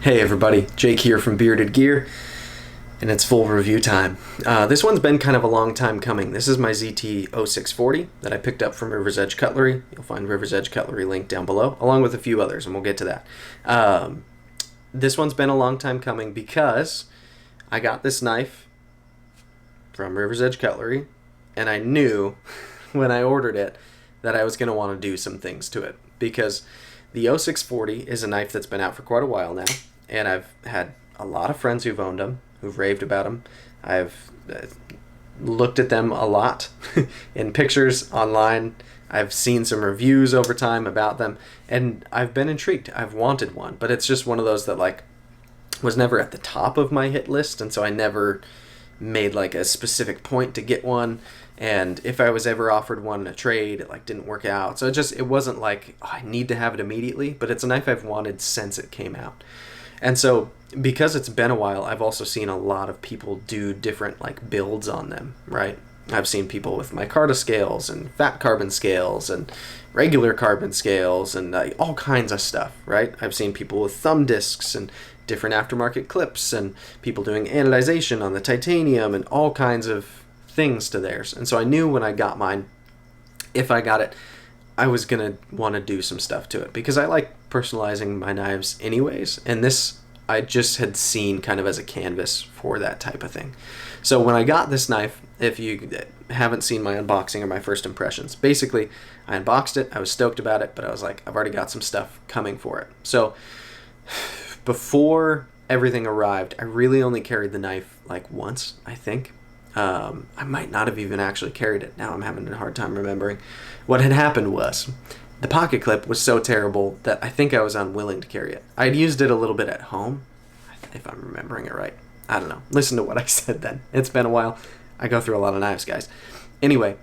Hey everybody, Jake here from Bearded Gear, and it's full review time. This one's been kind of a long time coming. This is my ZT-0640 that I picked up from Rivers Edge Cutlery. You'll find Rivers Edge Cutlery linked down below, along with a few others, and we'll get to that. This one's been a long time coming because I got this knife from Rivers Edge Cutlery, and I knew when I ordered it that I was going to want to do some things to it, because the 0640 is a knife that's been out for quite a while now, and I've had a lot of friends who've owned them, who've raved about them. I've looked at them a lot in pictures online. I've seen some reviews over time about them, and I've been intrigued. I've wanted one, but it's just one of those that was never at the top of my hit list, and so I never made a specific point to get one. And if I was ever offered one in a trade, it didn't work out. So it wasn't I need to have it immediately, but it's a knife I've wanted since it came out. And so because it's been a while, I've also seen a lot of people do different builds on them, right? I've seen people with micarta scales and fat carbon scales and regular carbon scales and all kinds of stuff, right? I've seen people with thumb discs and different aftermarket clips and people doing anodization on the titanium and all kinds of things to theirs. And so I knew when I got mine, if I got it, I was going to want to do some stuff to it because I like personalizing my knives anyways. And this I just had seen kind of as a canvas for that type of thing. So when I got this knife, if you haven't seen my unboxing or my first impressions, basically I unboxed it, I was stoked about it, but I was like, I've already got some stuff coming for it. So before everything arrived, I really only carried the knife once, I think. I might not have even actually carried it. Now I'm having a hard time remembering. What had happened was the pocket clip was so terrible that I think I was unwilling to carry it. I'd used it a little bit at home, if I'm remembering it right. I don't know. Listen to what I said then. It's been a while. I go through a lot of knives, guys. Anyway,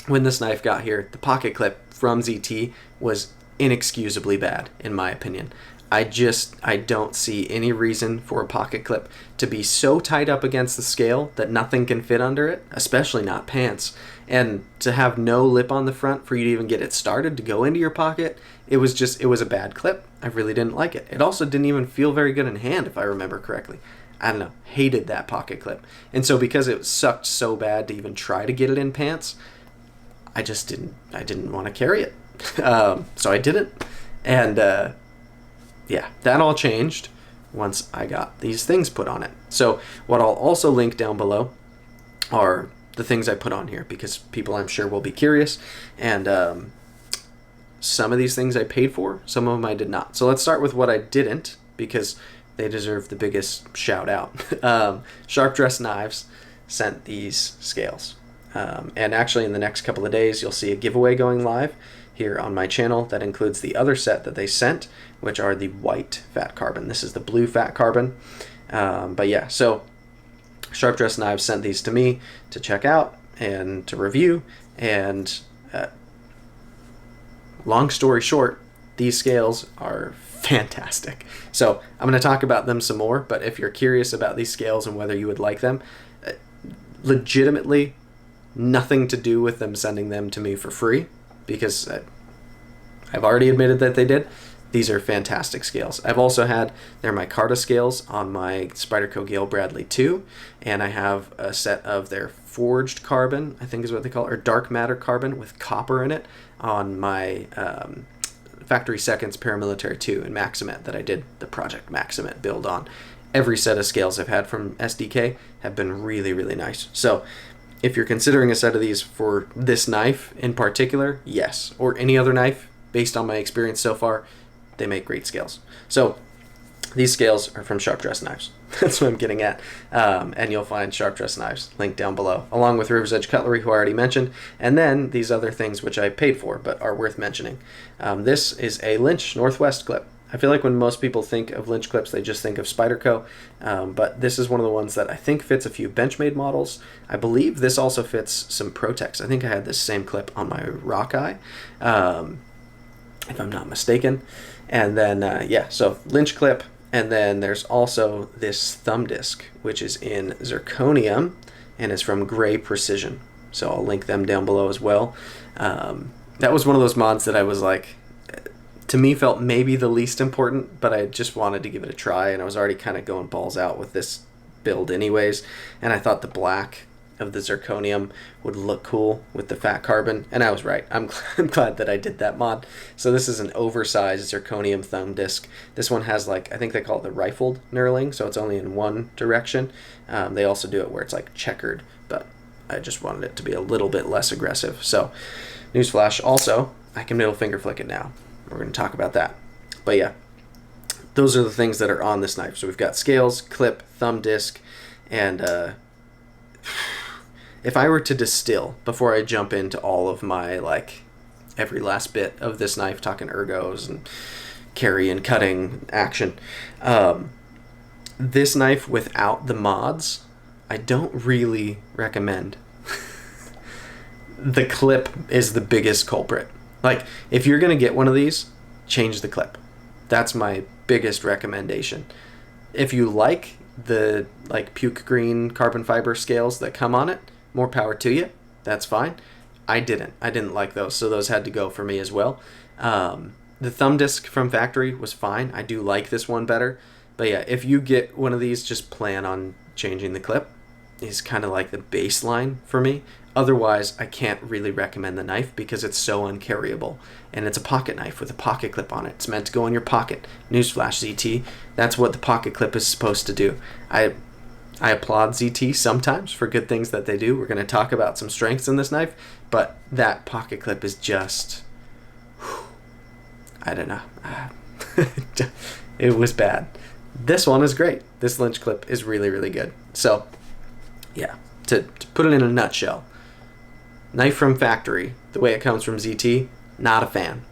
when this knife got here, the pocket clip from ZT was inexcusably bad, in my opinion. I don't see any reason for a pocket clip to be so tight up against the scale that nothing can fit under it, especially not pants. And to have no lip on the front for you to even get it started to go into your pocket, it was a bad clip. I really didn't like it. It also didn't even feel very good in hand, if I remember correctly. I don't know, hated that pocket clip. And so because it sucked so bad to even try to get it in pants, I didn't want to carry it. So I didn't. And yeah, that all changed once I got these things put on it. So what I'll also link down below are the things I put on here, because people I'm sure will be curious. And some of these things I paid for, some of them I did not. So let's start with what I didn't, because they deserve the biggest shout out. Sharp Dress Knives sent these scales. And actually in the next couple of days, you'll see a giveaway going live here on my channel that includes the other set that they sent, which are the white fat carbon. This is the blue fat carbon. But yeah, so Sharp Dress Knives sent these to me to check out and to review. And long story short, these scales are fantastic. So I'm going to talk about them some more, but if you're curious about these scales and whether you would like them, legitimately nothing to do with them sending them to me for free, because I've already admitted that they did. These are fantastic scales. I've also had their micarta scales on my Spyderco Gale Bradley 2, and I have a set of their forged carbon, I think is what they call it, or dark matter carbon with copper in it on my Factory Seconds Paramilitary 2 in Maximet that I did the Project Maximet build on. Every set of scales I've had from SDK have been really, really nice. So if you're considering a set of these for this knife in particular, yes. Or any other knife, based on my experience so far, they make great scales. So these scales are from Sharp Dress Knives. That's what I'm getting at. And you'll find Sharp Dress Knives linked down below, along with Rivers Edge Cutlery, who I already mentioned, and then these other things which I paid for but are worth mentioning. This is a Lynch Northwest clip. I feel like when most people think of Lynch clips, they just think of Spyderco, but this is one of the ones that I think fits a few Benchmade models. I believe this also fits some Protex. I think I had this same clip on my Rockeye, if I'm not mistaken. And then, yeah, so Lynch clip, and then there's also this thumb disc, which is in zirconium, and is from Gray Precision. So I'll link them down below as well. That was one of those mods that I was like, to me felt maybe the least important, but I just wanted to give it a try, and I was already kind of going balls out with this build anyways, and I thought the black of the zirconium would look cool with the fat carbon, and I was right. I'm glad that I did that mod. So this is an oversized zirconium thumb disc. This one has, like, I think they call it the rifled knurling, so it's only in one direction. They also do it where it's like checkered, but I just wanted it to be a little bit less aggressive. So newsflash, also I can middle finger flick it now. We're going to talk about that. But yeah, those are the things that are on this knife. So we've got scales, clip, thumb disc, and if I were to distill before I jump into all of my, like, every last bit of this knife, talking ergos and carry and cutting action, this knife without the mods, I don't really recommend. The clip is the biggest culprit. Like, if you're going to get one of these, change the clip. That's my biggest recommendation. If you like the, like, puke green carbon fiber scales that come on it, more power to you. That's fine. I didn't like those, so those had to go for me as well. The thumb disc from factory was fine. I do like this one better. But yeah, if you get one of these, just plan on changing the clip. It's kind of like the baseline for me. Otherwise, I can't really recommend the knife because it's so uncarryable. And it's a pocket knife with a pocket clip on it. It's meant to go in your pocket. Newsflash, ZT. That's what the pocket clip is supposed to do. I applaud ZT sometimes for good things that they do. We're going to talk about some strengths in this knife, but that pocket clip is just, I don't know. It was bad. This one is great. This Lynch clip is really, really good. So, yeah, to put it in a nutshell, knife from factory, the way it comes from ZT, not a fan.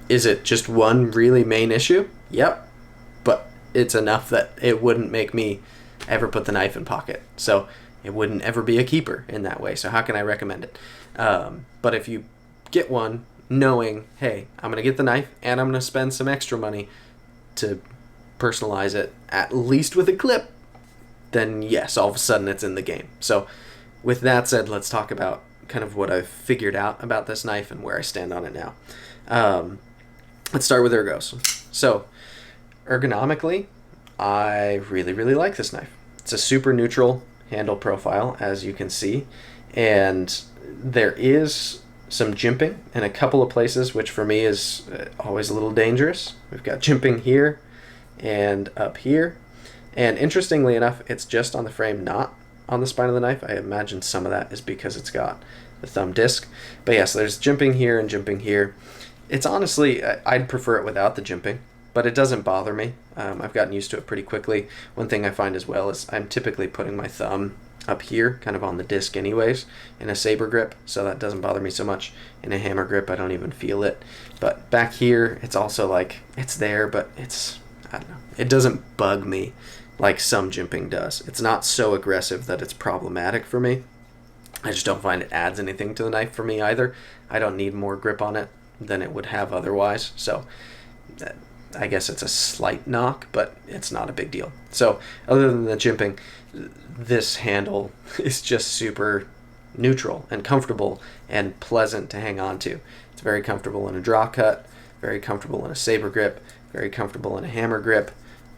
Is it just one really main issue? Yep. But it's enough that it wouldn't make me ever put the knife in pocket. So it wouldn't ever be a keeper in that way. So how can I recommend it? But if you get one knowing, hey, I'm going to get the knife and I'm going to spend some extra money to personalize it, at least with a clip, then yes, all of a sudden it's in the game. So with that said, let's talk about kind of what I've figured out about this knife and where I stand on it now. Let's start with ergos. So ergonomically, I really, really like this knife. It's a super neutral handle profile, as you can see, and there is some jimping in a couple of places, which for me is always a little dangerous. We've got jimping here and up here, and interestingly enough, it's just on the frame, not on the spine of the knife. I imagine some of that is because it's got the thumb disc, but yes, there's jimping here and jimping here. It's honestly, I'd prefer it without the jimping, but it doesn't bother me. I've gotten used to it pretty quickly. One thing I find as well is I'm typically putting my thumb up here, kind of on the disc anyways, in a saber grip, so that doesn't bother me so much. In a hammer grip, I don't even feel it. But back here, it's also like, it's there, but it's, I don't know, it doesn't bug me like some jimping does. It's not so aggressive that it's problematic for me. I just don't find it adds anything to the knife for me either. I don't need more grip on it than it would have otherwise, so I guess it's a slight knock, but it's not a big deal. So other than the jimping, this handle is just super neutral and comfortable and pleasant to hang on to. It's very comfortable in a draw cut, very comfortable in a saber grip, very comfortable in a hammer grip,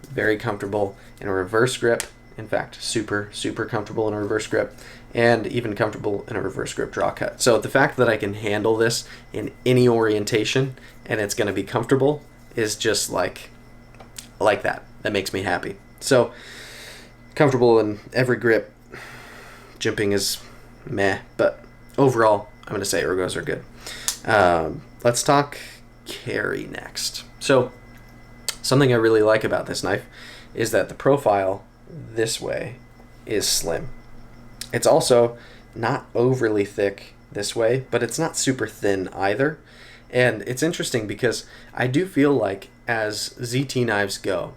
very comfortable in a reverse grip. In fact, super, super comfortable in a reverse grip, and even comfortable in a reverse grip draw cut. So the fact that I can handle this in any orientation and it's going to be comfortable is just like that. That makes me happy. So comfortable in every grip. Jimping is meh, but overall, I'm going to say ergos are good. Let's talk carry next. So something I really like about this knife is that the profile this way is slim. It's also not overly thick this way, but it's not super thin either. And it's interesting because I do feel like as ZT knives go,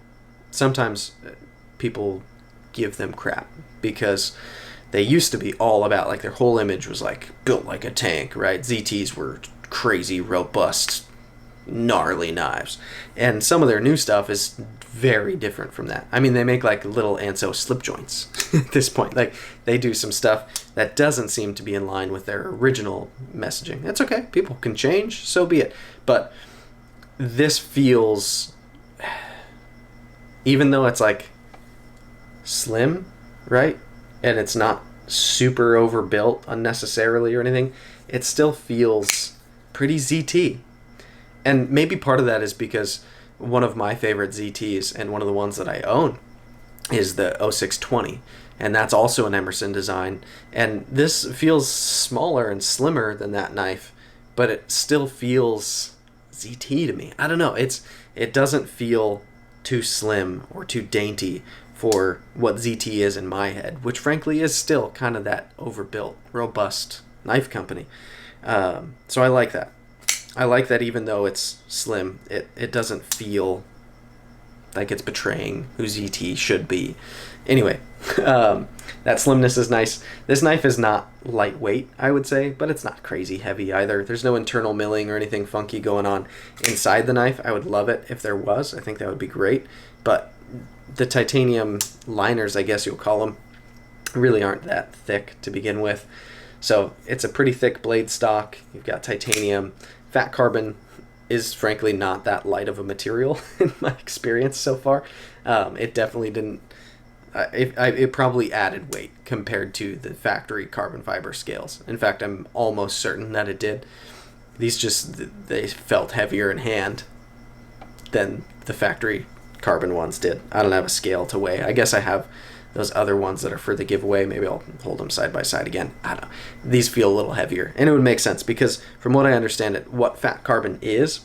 sometimes people give them crap because they used to be all about, like, their whole image was like built like a tank, right? ZTs were crazy, robust, gnarly knives. And some of their new stuff is very different from that. I mean, they make like little Anso slip joints at this point. Like, they do some stuff that doesn't seem to be in line with their original messaging. That's okay. People can change, so be it. But this feels, even though it's like slim, right? And it's not super overbuilt unnecessarily or anything, it still feels pretty ZT. And maybe part of that is because one of my favorite ZTs and one of the ones that I own is the 0620. And that's also an Emerson design. And this feels smaller and slimmer than that knife, but it still feels ZT to me. I don't know. It doesn't feel too slim or too dainty for what ZT is in my head, which frankly is still kind of that overbuilt, robust knife company. So I like that. I like that even though it's slim, it doesn't feel like it's betraying who ZT should be. Anyway, that slimness is nice. This knife is not lightweight, I would say, but it's not crazy heavy either. There's no internal milling or anything funky going on inside the knife. I would love it if there was. I think that would be great. But the titanium liners, I guess you'll call them, really aren't that thick to begin with. So it's a pretty thick blade stock. You've got titanium. Fat carbon is frankly not that light of a material in my experience so far. It definitely didn't. It probably added weight compared to the factory carbon fiber scales. In fact, I'm almost certain that it did. They felt heavier in hand than the factory carbon ones did. I don't have a scale to weigh. I guess I have those other ones that are for the giveaway. Maybe I'll hold them side by side again. I don't know. These feel a little heavier. And it would make sense because from what I understand it, what fat carbon is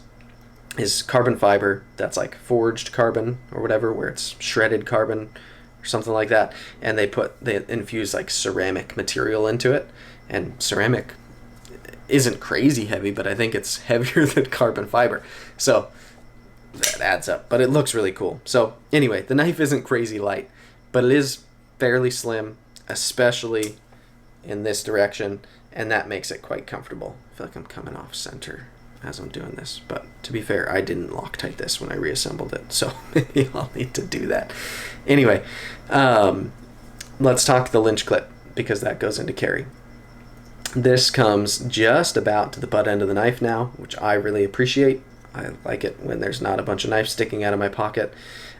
carbon fiber that's like forged carbon or whatever, where it's shredded carbon or something like that. And they infuse like ceramic material into it. And ceramic isn't crazy heavy, but I think it's heavier than carbon fiber. So that adds up. But it looks really cool. So anyway, the knife isn't crazy light, but it is fairly slim, especially in this direction, and that makes it quite comfortable. I feel like I'm coming off center as I'm doing this, but to be fair, I didn't Loctite this when I reassembled it, so maybe I'll need to do that. Anyway, let's talk the Lynch clip, because that goes into carry. This comes just about to the butt end of the knife now, which I really appreciate. I like it when there's not a bunch of knives sticking out of my pocket.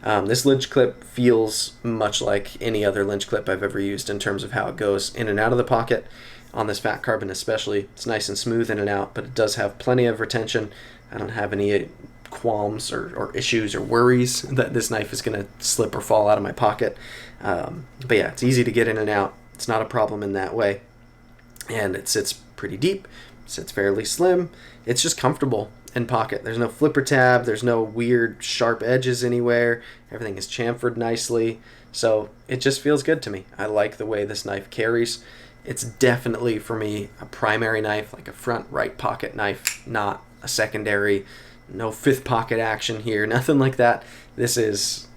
This Lynch clip feels much like any other Lynch clip I've ever used in terms of how it goes in and out of the pocket. On this fat carbon especially, it's nice and smooth in and out, but it does have plenty of retention. I don't have any qualms or issues or worries that this knife is going to slip or fall out of my pocket. But yeah, it's easy to get in and out. It's not a problem in that way. And it sits pretty deep, sits fairly slim. It's just comfortable in pocket. There's no flipper tab, there's no weird sharp edges anywhere. Everything is chamfered nicely. So it just feels good to me. I like the way this knife carries. It's definitely, for me, a primary knife, like a front right pocket knife, not a secondary. No fifth pocket action here, nothing like that. This is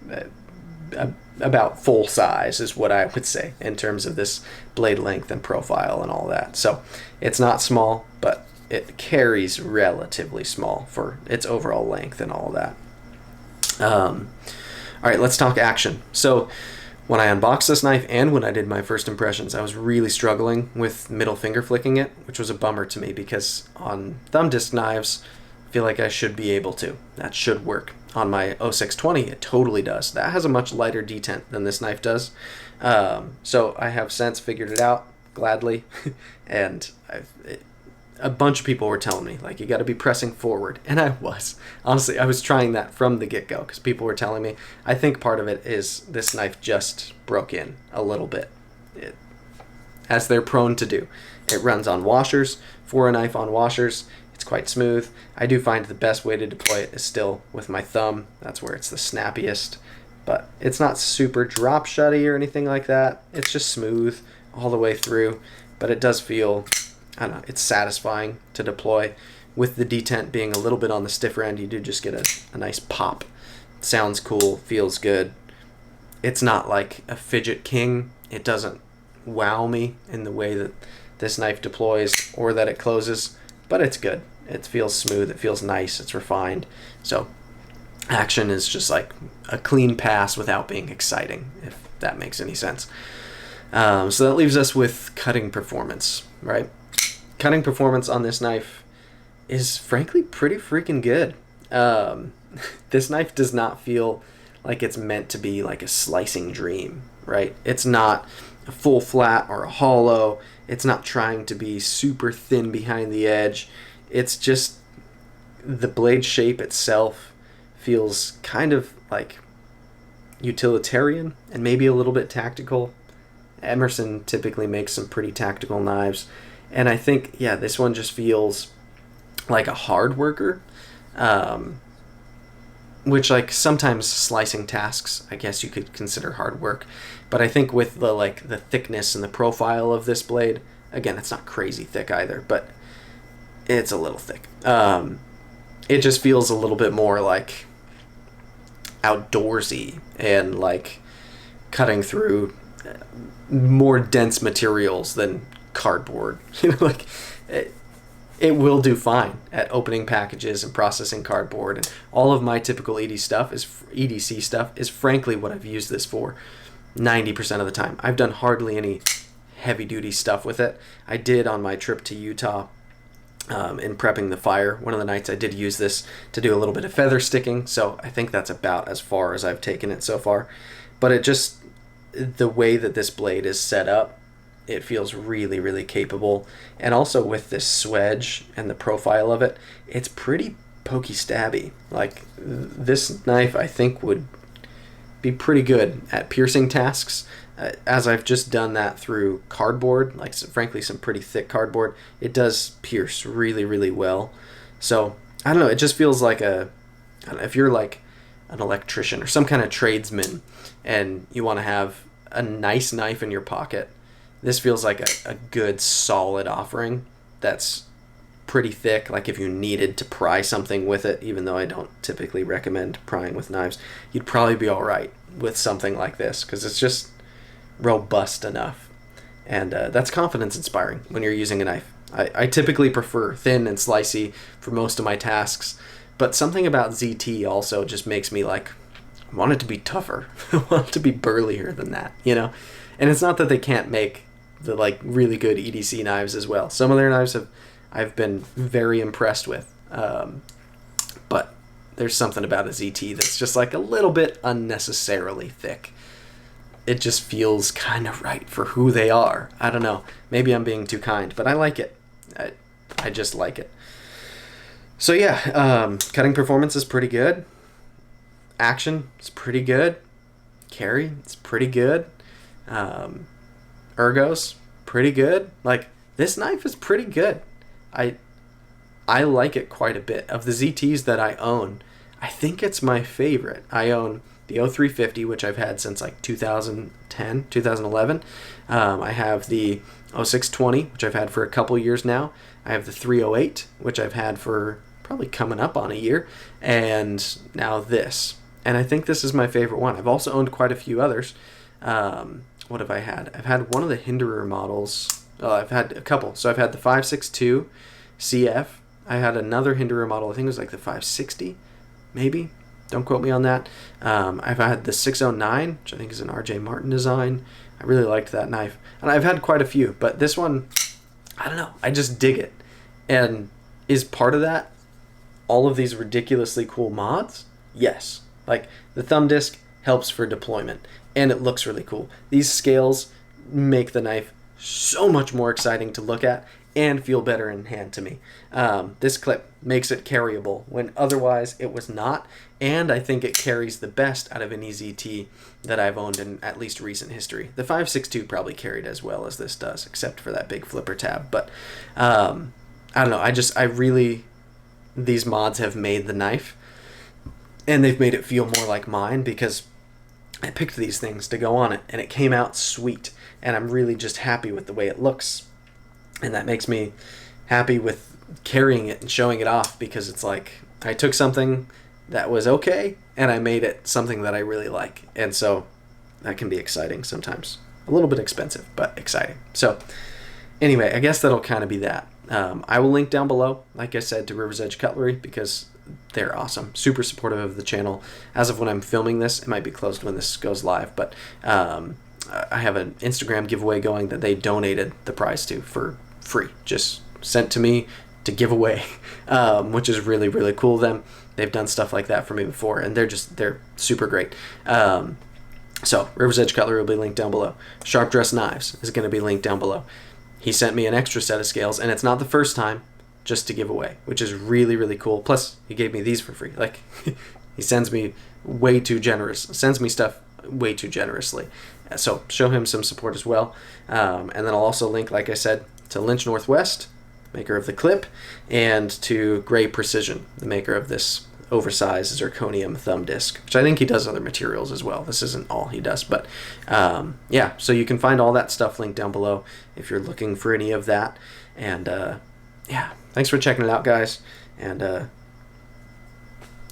about full size is what I would say in terms of this blade length and profile and all that. So it's not small, but it carries relatively small for its overall length and all that. All right, let's talk action. So when I unboxed this knife and when I did my first impressions, I was really struggling with middle finger flicking it, which was a bummer to me because on thumb disc knives, I feel like I should be able to. That should work. On my 0620, it totally does. That has a much lighter detent than this knife does. So I have since figured it out, gladly, and a bunch of people were telling me, like, you got to be pressing forward, and I was. Honestly, I was trying that from the get-go because people were telling me. I think part of it is this knife just broke in a little bit, as they're prone to do. It runs on washers. For a knife on washers, it's quite smooth. I do find the best way to deploy it is still with my thumb. That's where it's the snappiest, but it's not super drop shutty or anything like that. It's just smooth all the way through, but it does feel, I don't know, it's satisfying to deploy. With the detent being a little bit on the stiffer end, you do just get a nice pop. It sounds cool, feels good. It's not like a fidget king. It doesn't wow me in the way that this knife deploys or that it closes, but it's good. It feels smooth, it feels nice, it's refined. So action is just like a clean pass without being exciting, if that makes any sense. So that leaves us with cutting performance, right? Cutting performance on this knife is frankly pretty freaking good. Um, this knife does not feel like it's meant to be like a slicing dream, right? It's not a full flat or a hollow. It's not trying to be super thin behind the edge. It's just the blade shape itself feels kind of like utilitarian and maybe a little bit tactical. Emerson typically makes some pretty tactical knives. And I think, yeah, this one just feels like a hard worker. Which, like, sometimes slicing tasks, I guess you could consider hard work. But I think with the thickness and the profile of this blade, again, it's not crazy thick either, but it's a little thick. It just feels a little bit more like outdoorsy and like cutting through more dense materials than cardboard. Like it will do fine at opening packages and processing cardboard, and all of my typical EDC stuff is frankly what I've used this for 90% of the time. I've done hardly any heavy duty stuff with it. I did on my trip to Utah in prepping the fire. One of the nights I did use this to do a little bit of feather sticking, so I think that's about as far as I've taken it so far. But it just, the way that this blade is set up, it feels really, really capable. And also with this swedge and the profile of it, it's pretty pokey stabby. Like, this knife I think would be pretty good at piercing tasks. As I've just done that through cardboard, like frankly some pretty thick cardboard, it does pierce really, really well. So I don't know, it just feels like if you're like an electrician or some kind of tradesman and you want to have a nice knife in your pocket, this feels like a good solid offering that's pretty thick. Like if you needed to pry something with it, even though I don't typically recommend prying with knives, you'd probably be all right with something like this because it's just robust enough. And that's confidence inspiring when you're using a knife. I typically prefer thin and slicey for most of my tasks, but something about ZT also just makes me like want it to be tougher. I want it to be burlier than that, And it's not that they can't make the like really good EDC knives as well. Some of their knives I've been very impressed with, but there's something about a ZT that's just like a little bit unnecessarily thick. It just feels kind of right for who they are. I don't know. Maybe I'm being too kind, but I like it. I just like it. So yeah, cutting performance is pretty good. Action is pretty good. Carry, it's pretty good. Ergos, pretty good. Like, this knife is pretty good. I like it quite a bit. Of the ZTs that I own, I think it's my favorite. I own the 0350, which I've had since like 2010, 2011. I have the 0620, which I've had for a couple years now. I have the 308, which I've had for probably coming up on a year. And now this. And I think this is my favorite one. I've also owned quite a few others. What have I had? I've had one of the Hinderer models. I've had a couple. So I've had the 562 CF. I had another Hinderer model. I think it was like the 560, maybe. Don't quote me on that. I've had the 609, which I think is an RJ Martin design. I really liked that knife. And I've had quite a few, but this one, I don't know. I just dig it. And is part of that all of these ridiculously cool mods? Yes. Like, the thumb disc helps for deployment, and it looks really cool. These scales make the knife so much more exciting to look at and feel better in hand to me. This clip makes it carryable when otherwise it was not, and I think it carries the best out of any ZT that I've owned in at least recent history. The 562 probably carried as well as this does, except for that big flipper tab, but I don't know, these mods have made the knife, and they've made it feel more like mine because I picked these things to go on it, and it came out sweet, and I'm really just happy with the way it looks. And that makes me happy with carrying it and showing it off because it's like I took something that was okay and I made it something that I really like. And so that can be exciting sometimes. A little bit expensive, but exciting. So anyway, I guess that'll kind of be that. I will link down below, like I said, to Rivers Edge Cutlery because they're awesome. Super supportive of the channel. As of when I'm filming this, it might be closed when this goes live, but I have an Instagram giveaway going that they donated the prize to for free. Just sent to me to give away, which is really, really cool of them. They've done stuff like that for me before, and they're super great. So Rivers Edge Cutlery will be linked down below. Sharp Dress Knives is going to be linked down below. He sent me an extra set of scales, and it's not the first time, just to give away, which is really, really cool. Plus, he gave me these for free. Like, he sends me sends me stuff way too generously. So show him some support as well. And then I'll also link, like I said, to Lynch Northwest, maker of the clip, and to Gray Precision, the maker of this oversized zirconium thumb disc, which I think he does other materials as well. This isn't all he does, but yeah, so you can find all that stuff linked down below if you're looking for any of that. And yeah, thanks for checking it out, guys. And this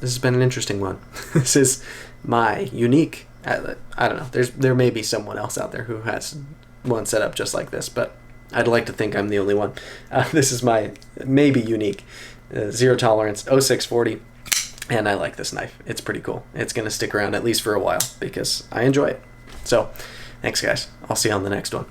has been an interesting one. This is my unique, I don't know, there may be someone else out there who has one set up just like this, but I'd like to think I'm the only one. This is my maybe unique zero tolerance 0640, and I like this knife. It's pretty cool. It's going to stick around at least for a while because I enjoy it. So thanks, guys. I'll see you on the next one.